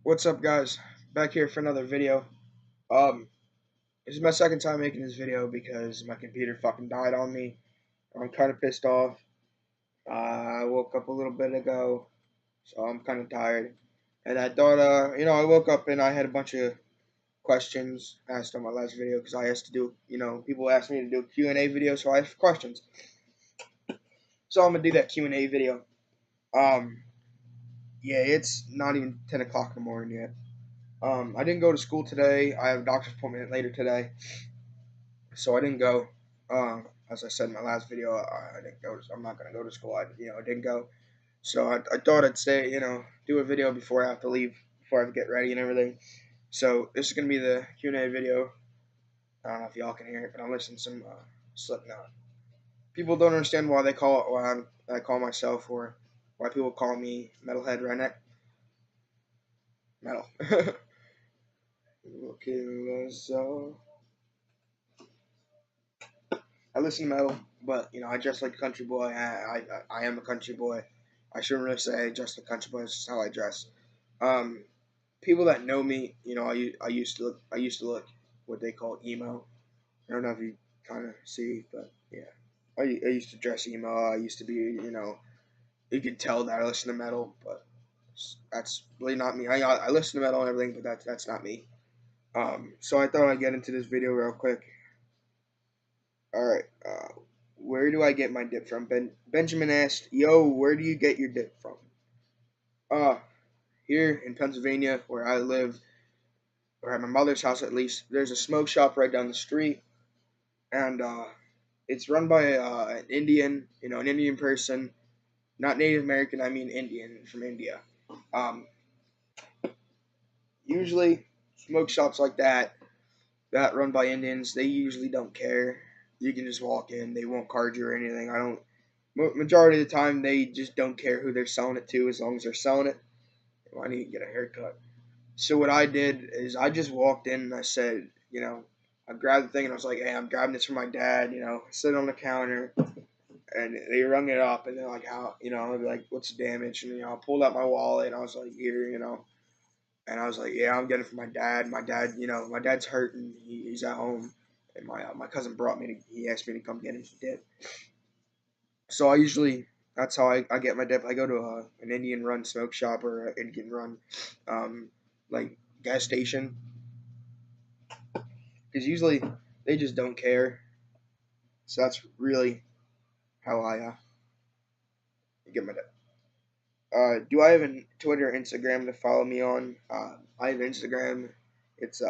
What's up, guys? Back here for another video. Um, this is my second time making this video because my computer fucking died on me. I'm kind of pissed off. I woke up a little bit ago, so I'm kind of tired. And I thought, I woke up and I had a bunch of questions asked on my last video because I asked to do, people asked me to do a Q&A video, so I have questions. So I'm gonna do that Q&A video. Um, yeah, it's not even 10 o'clock in the morning yet. I didn't go to school today. I have a doctor's appointment later today. So I didn't go. As I said in my last video, I didn't go. I'm not gonna go to school. I didn't go. So I thought I'd say, do a video before I have to leave, before I have to get ready and everything. So this is gonna be the Q&A video. I don't know if y'all can hear it, but I'm listening to some Slipknot. People don't understand why they call it, I call myself, or why people call me metalhead redneck. Metal. Okay, so I listen to metal, but I dress like a country boy. I am a country boy. I shouldn't really say I dress like a country boy. It's just how I dress. Um, People that know me, I used to look what they call emo. I don't know if you kind of see, but yeah, I used to dress emo. I used to be, you could tell that I listen to metal, but that's really not me. I listen to metal and everything, but that's not me. So I thought I'd get into this video real quick. All right. Where do I get my dip from? Benjamin asked, "Yo, where do you get your dip from?" Uh, Here in Pennsylvania, where I live, or at my mother's house at least, there's a smoke shop right down the street, and it's run by an Indian, an Indian person, not Native American. I mean Indian from India. Um, Usually, smoke shops like that run by Indians, they usually don't care. You can just walk in; they won't card you or anything. I don't. Majority of the time, they just don't care who they're selling it to as long as they're selling it. Well, I need to get a haircut. So what I did is I just walked in and I said, I grabbed the thing and I was like, hey, I'm grabbing this for my dad. I sit on the counter and they rung it up and they're like, how, I'd be like, what's the damage? And I pulled out my wallet and I was like, here, and I was like, yeah, I'm getting it for my dad. My dad, my dad's hurting. He's at home. And my cousin brought me to. He asked me to come get him some dip. So I usually that's how I get my dip. I go to an Indian run smoke shop or an Indian run um, like gas station because usually they just don't care. So that's really how I get my dip. Do I have a Twitter, Instagram to follow me on? I have Instagram. It's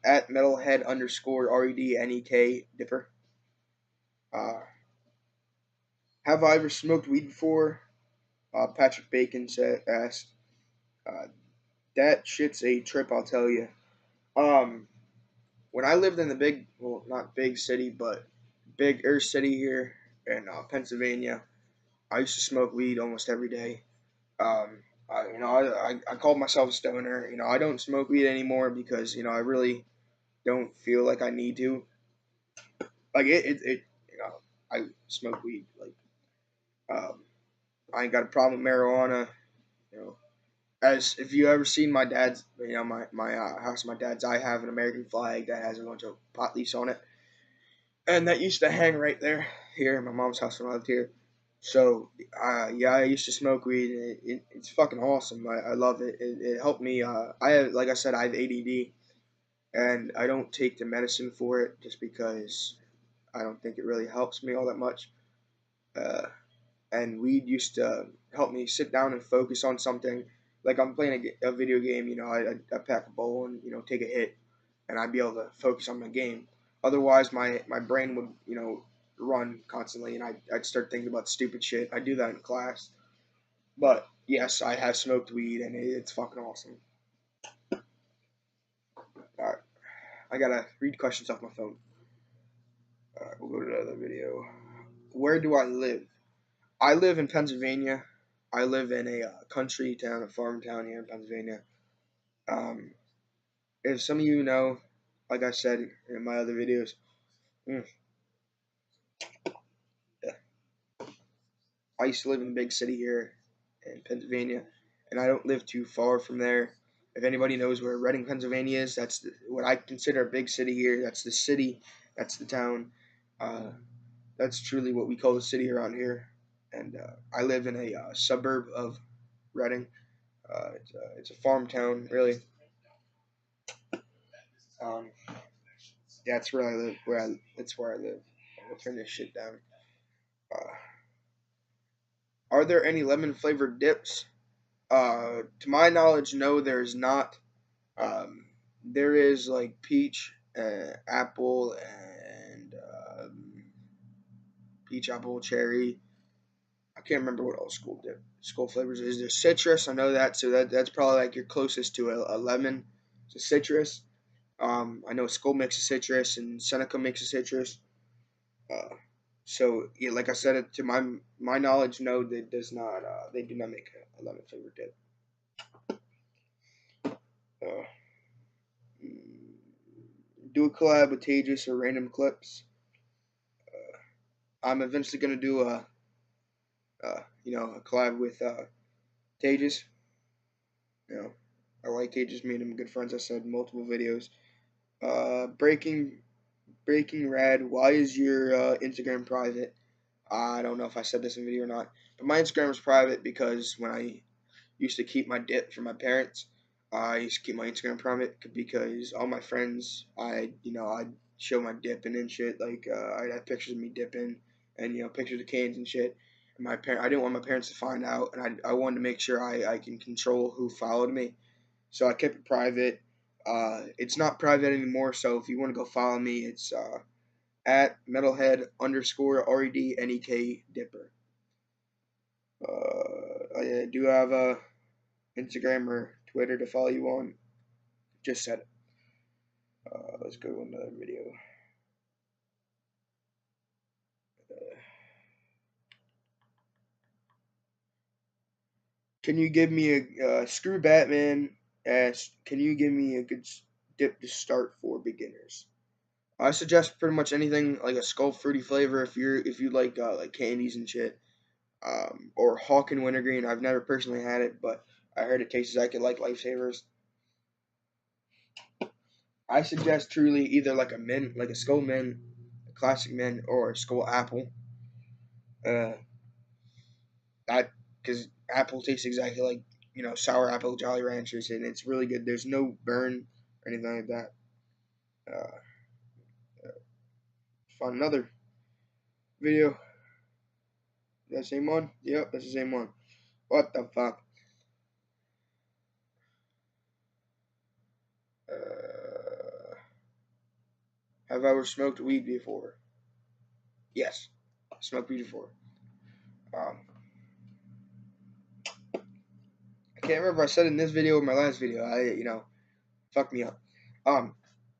at metalhead underscore rednek dipper. Uh, have I ever smoked weed before? Patrick Bacon asked. Uh, that shit's a trip, I'll tell you. Um, when I lived in the big, well, not big city, but bigger city here in Pennsylvania, I used to smoke weed almost every day. I called myself a stoner. I don't smoke weed anymore because I really don't feel like I need to. Like I smoke weed. Like um, I ain't got a problem with marijuana. You know, as if you ever seen my dad's, my house, my dad's, I have an American flag that has a bunch of pot leaves on it, and that used to hang right there here in my mom's house when I lived here. So yeah, I used to smoke weed. And it's fucking awesome. I love it. It helped me. I have, like I said, I have ADD, and I don't take the medicine for it just because I don't think it really helps me all that much. Uh, and weed used to help me sit down and focus on something. Like I'm playing a video game, I pack a bowl and take a hit, and I'd be able to focus on my game. Otherwise, my brain would run constantly, and I'd start thinking about stupid shit. I do that in class, but yes, I have smoked weed, and it's fucking awesome. All right, I gotta read questions off my phone. All right, we'll go to another video. Where do I live? I live in Pennsylvania. I live in a country town, a farm town here in Pennsylvania. Um, if some of you know, like I said in my other videos, mm, yeah, I used to live in a big city here in Pennsylvania, and I don't live too far from there. If anybody knows where Reading, Pennsylvania is, that's what I consider a big city here. That's the city. That's the town. Uh, that's truly what we call the city around here. And I live in a suburb of Reading. It's a farm town, really. Um, that's where I live. That's where I live. I'll turn this shit down. Uh, are there any lemon flavored dips? To my knowledge, no. There's not. Um, there is like peach, apple, and peach, apple, cherry. I can't remember what all school flavors is. There's citrus. I know that, so that's probably like your closest to a lemon. It's a citrus. I know Skull makes a citrus and Seneca makes a citrus. Uh, so yeah, like I said, to my knowledge, no, they does not. They do not make a lemon flavored dip. Uh, do a collab with Tejas or Random Clips. I'm eventually gonna do a collab with Tejas. You know, I like Tejas. Me and him good friends. I said in multiple videos. Breaking Rad. Why is your Instagram private? I don't know if I said this in video or not, but my Instagram is private because when I used to keep my dip from my parents, I used to keep my Instagram private because all my friends, I'd show my dipping and shit. Like I'd have pictures of me dipping and pictures of cans and shit. And I didn't want my parents to find out, and I wanted to make sure I can control who followed me. So I kept it private. It's not private anymore. So if you want to go follow me, it's at metalhead underscore rednek dipper. I do have a Instagram or Twitter to follow you on. Just said it. Let's go to another video. Can you give me a screw Batman? Can you give me a good dip to start for beginners? I suggest pretty much anything like a skull fruity flavor if you like candies and shit. Or Hawk and Wintergreen. I've never personally had it, but I heard it tastes like lifesavers. I suggest truly either like a mint, like a skull mint, a classic mint, or a skull apple. Uh, that because apple tastes exactly like sour apple Jolly Ranchers, and it's really good. There's no burn or anything like that. Uh, Find another video. That same one? Yep, that's the same one. What the fuck? Have I ever smoked weed before? Yes, smoked weed before. Um, I can't remember if I said it in this video or my last video. Fuck me up. Um,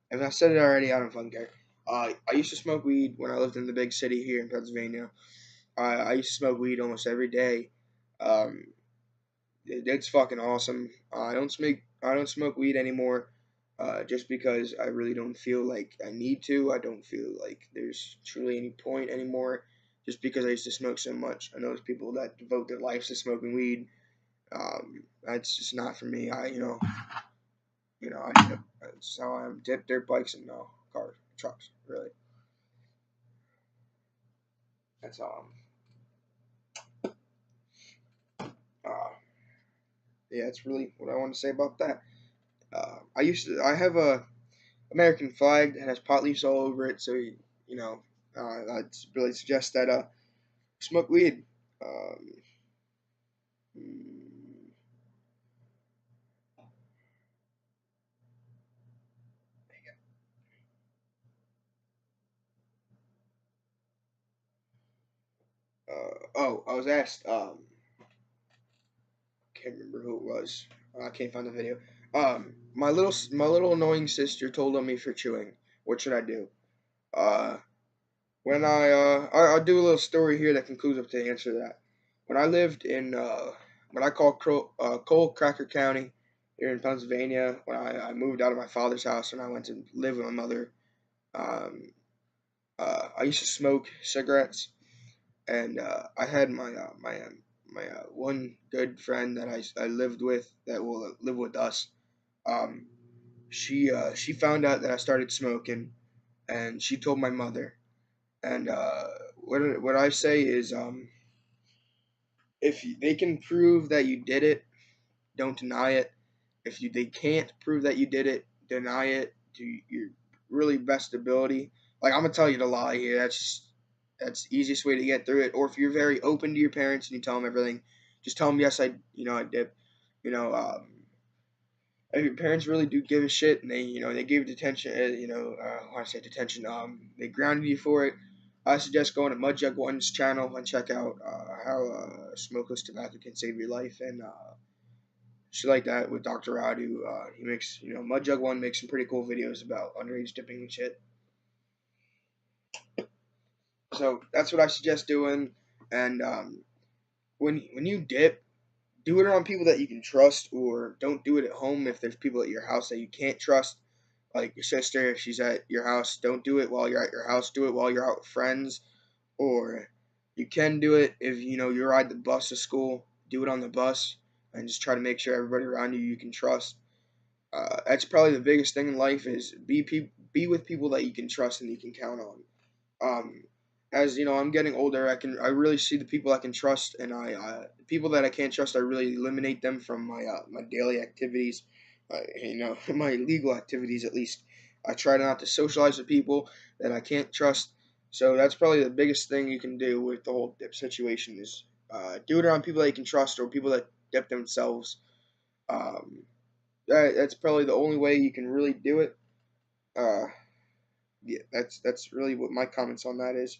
if I said it already, I don't fucking care. I used to smoke weed when I lived in the big city here in Pennsylvania. I used to smoke weed almost every day. Um, it's fucking awesome. I don't smoke weed anymore. Just because I really don't feel like I need to. I don't feel like there's truly any point anymore. Just because I used to smoke so much. I know there's people that devote their lives to smoking weed. That's just not for me. That's how I'm. Dip dirt bikes and no cars, trucks. Really, that's all. Uh, yeah, that's really what I want to say about that. I have a American flag that has pot leaves all over it, so I really suggest that smoke weed. Um, mm, I was asked. Can't remember who it was. I can't find the video. My little annoying sister told on me for chewing. What should I do? Uh, when I'll do a little story here that concludes up to answer that. When I lived in what I call Cold Cracker County here in Pennsylvania, when I moved out of my father's house and I went to live with my mother, um, I used to smoke cigarettes, and I had my one good friend that I lived with that will live with us. Um, she found out that I started smoking, and she told my mother. And what I say is, if they can prove that you did it, don't deny it. If they can't prove that you did it, deny it to your really best ability. Like, I'm gonna tell you to lie here. That's the easiest way to get through it. Or if you're very open to your parents and you tell them everything, just tell them, yes, I did. You know, if your parents really do give a shit and they gave detention, when I say detention, they grounded you for it. I suggest going to Mudjug One's channel and check out how smokeless tobacco can save your life, and shit like that with Dr. Radu. He makes, Mudjug One makes some pretty cool videos about underage dipping and shit. So that's what I suggest doing. And when you dip, do it around people that you can trust, or don't do it at home if there's people at your house that you can't trust. Like your sister, if she's at your house, don't do it while you're at your house. Do it while you're out with friends, or you can do it if you ride the bus to school. Do it on the bus, and just try to make sure everybody around you can trust. That's probably the biggest thing in life is be with people that you can trust and you can count on. Um, as I'm getting older, I really see the people I can trust, and the people that I can't trust, I really eliminate them from my daily activities, my legal activities at least. I try not to socialize with people that I can't trust. So that's probably the biggest thing you can do with the whole dip situation is do it around people that you can trust or people that dip themselves. Um, that's probably the only way you can really do it. Uh, yeah, that's really what my comments on that is.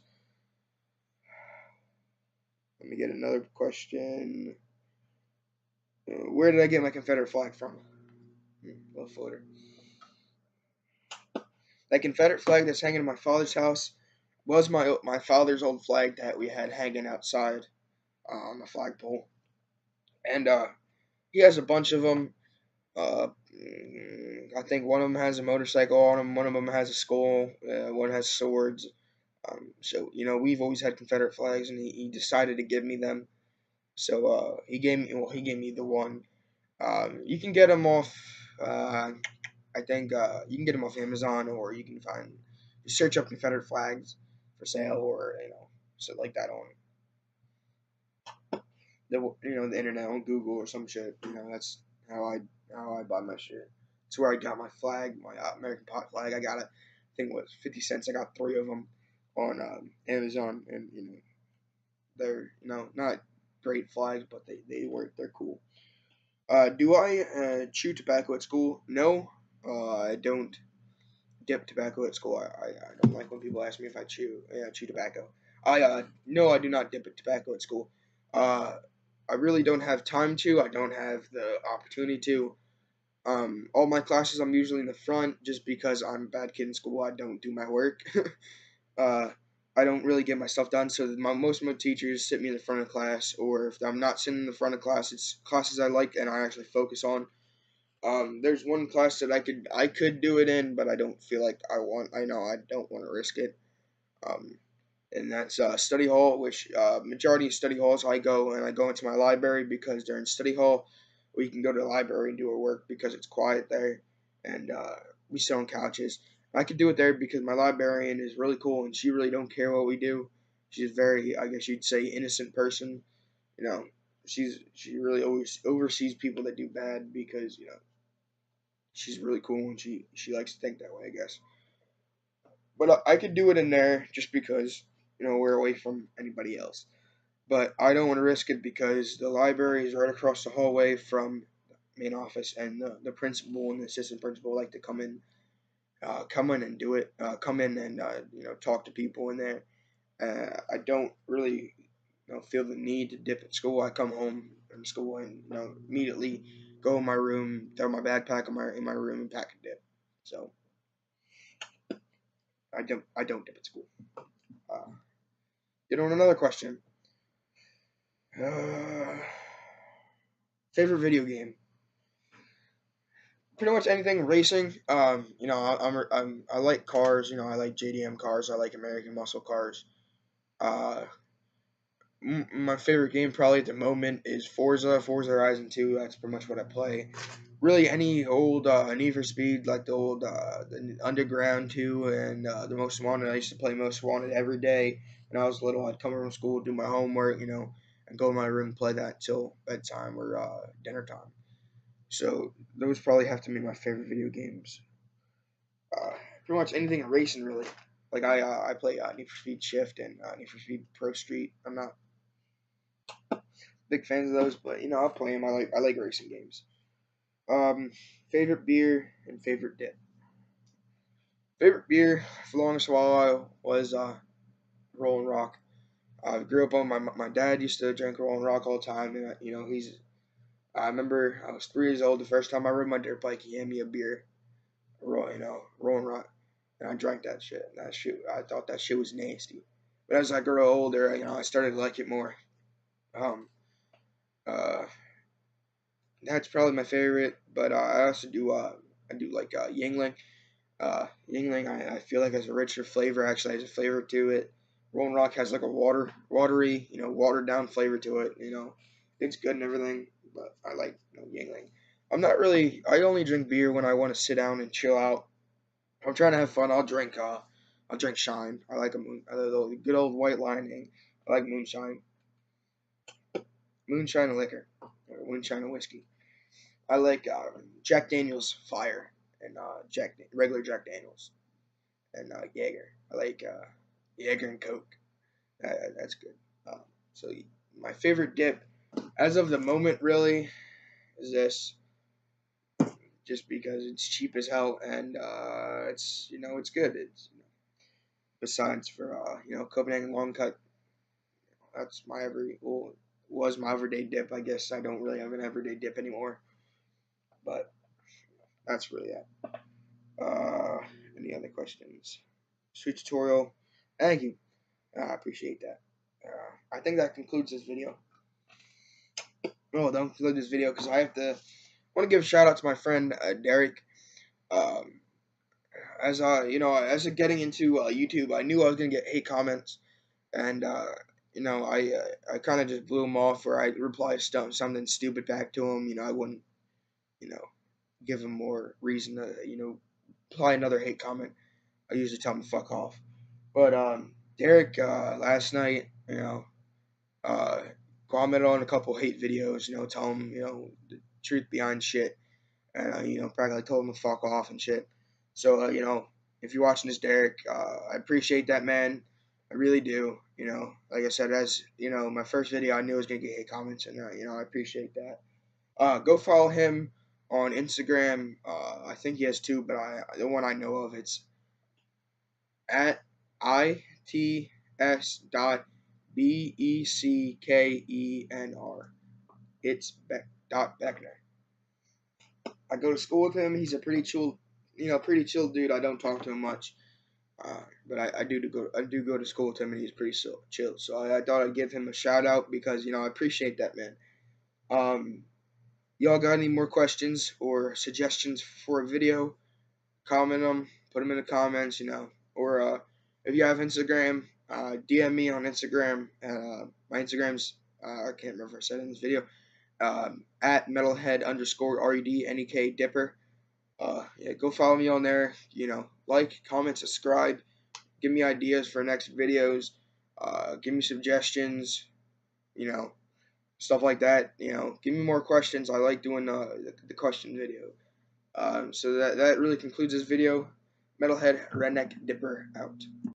Let me get another question. Where did I get my Confederate flag from? Little floater. That Confederate flag that's hanging in my father's house was my father's old flag that we had hanging outside on the flagpole, and he has a bunch of them. I think one of them has a motorcycle on them. One of them has a skull. One has swords. So we've always had Confederate flags, and he decided to give me them. So he gave me the one. You can get them off. I think you can get them off Amazon, or you can search up Confederate flags for sale, or shit like that on the internet on Google or some shit. That's how I buy my shit. It's where I got my flag, my American pot flag. I got it. I think it was 50 cents. I got three of them on Amazon, and they're not great flags, but they work. They're cool. Do I chew tobacco at school? No, I don't dip tobacco at school. I don't like when people ask me if I chew tobacco. I no, I do not dip tobacco at school. Uh, I really don't have time to. I don't have the opportunity to. All my classes I'm usually in the front just because I'm a bad kid in school. I don't do my work. uh, I don't really get my stuff done. So most of my teachers sit me in the front of class, or if I'm not sitting in the front of class, it's classes I like and I actually focus on. There's one class that I could do it in, but I don't feel like I want. I know I don't want to risk it. Um, and that's study hall, which majority of study halls I go into my library because during study hall we can go to the library and do our work because it's quiet there, and we sit on couches. I could do it there because my librarian is really cool and she really don't care what we do. She's a very, I guess you'd say, innocent person. You know, she really always oversees people that do bad because she's really cool and she likes to think that way, I guess. But I could do it in there just because we're away from anybody else. But I don't want to risk it because the library is right across the hallway from the main office, and the principal and the assistant principal like to come in and do it. Come in and talk to people in there. I don't really feel the need to dip at school. I come home from school and immediately go in my room, throw my backpack in my room, and pack a dip. So I don't dip at school. Uh, on another question. Uh, Favorite video game? Pretty much anything racing. I like cars. I like JDM cars. I like American muscle cars. Uh, My favorite game probably at the moment is Forza Horizon 2. That's pretty much what I play. Really, any old Need for Speed, like the old the Underground 2 and the Most Wanted. I used to play Most Wanted every day when I was little. I'd come from school, do my homework, and go in my room and play that till bedtime or dinner time. So those probably have to be my favorite video games. Uh, Pretty much anything in racing, really. Like I play Need for Speed Shift and Need for Speed Pro Street. I'm not big fans of those, but I'll play them. I like racing games. Um, Favorite beer and favorite dip. Favorite beer for the longest while was Rolling Rock. I grew up on my dad used to drink Rolling Rock all the time, and he's. I remember I was 3 years old the first time I rode my dirt bike. He handed me a beer, Rolling Rock, and I drank that shit. And that shit, I thought that shit was nasty. But as I grew older, I started to like it more. Um, uh, that's probably my favorite. But I also do I do like Yingling. Yingling, I feel like has a richer flavor. Actually, has a flavor to it. Rolling Rock has like a watery, watered down flavor to it. It's good and everything, but I like Yingling. I'm not really. I only drink beer when I want to sit down and chill out. If I'm trying to have fun, I'll drink. I'll drink Shine. I like a the good old white lining. I like moonshine, moonshine and liquor, or moonshine and whiskey. I like Jack Daniel's Fire and regular Jack Daniels and Jaeger. I like Jaeger and Coke. That's good. Um, so my favorite dip, as of the moment, really, is this. Just because it's cheap as hell and it's good. It's besides for Copenhagen long cut. That's my was my everyday dip. I guess I don't really have an everyday dip anymore, but that's really it. Uh, any other questions? Sweet tutorial. Thank you. I appreciate that. I think that concludes this video. No, don't conclude this video because I want to give a shout out to my friend Derek. Um, as of getting into YouTube, I knew I was gonna get hate comments, and I kind of just blew him off, where I replied something stupid back to him. I wouldn't you know give him more reason to apply another hate comment. I usually tell him to fuck off. But Derek last night, uh, commented on a couple hate videos. Tell him the truth behind shit, and practically told him to fuck off and shit. So if you're watching this, Derek, I appreciate that, man. I really do. Like I said, as my first video, I knew I was gonna get hate comments, and I appreciate that. Go follow him on Instagram. I think he has two, but the one I know of, it's at its dot BECKENR. It's Beckner. I go to school with him. He's a pretty chill dude. I don't talk to him much, but I do go to school with him, and he's pretty chill. So I thought I'd give him a shout out because I appreciate that, man. Um, Y'all got any more questions or suggestions for a video? Comment them, put them in the comments, or if you have Instagram, DM me on Instagram. My Instagram's I can't remember if I said it in this video. At metalhead underscore RED Dipper. Yeah, go follow me on there. Like, comment, subscribe. Give me ideas for next videos. Give me suggestions. Stuff like that. Give me more questions. I like doing the question video. So that really concludes this video. Metalhead Redneck Dipper out.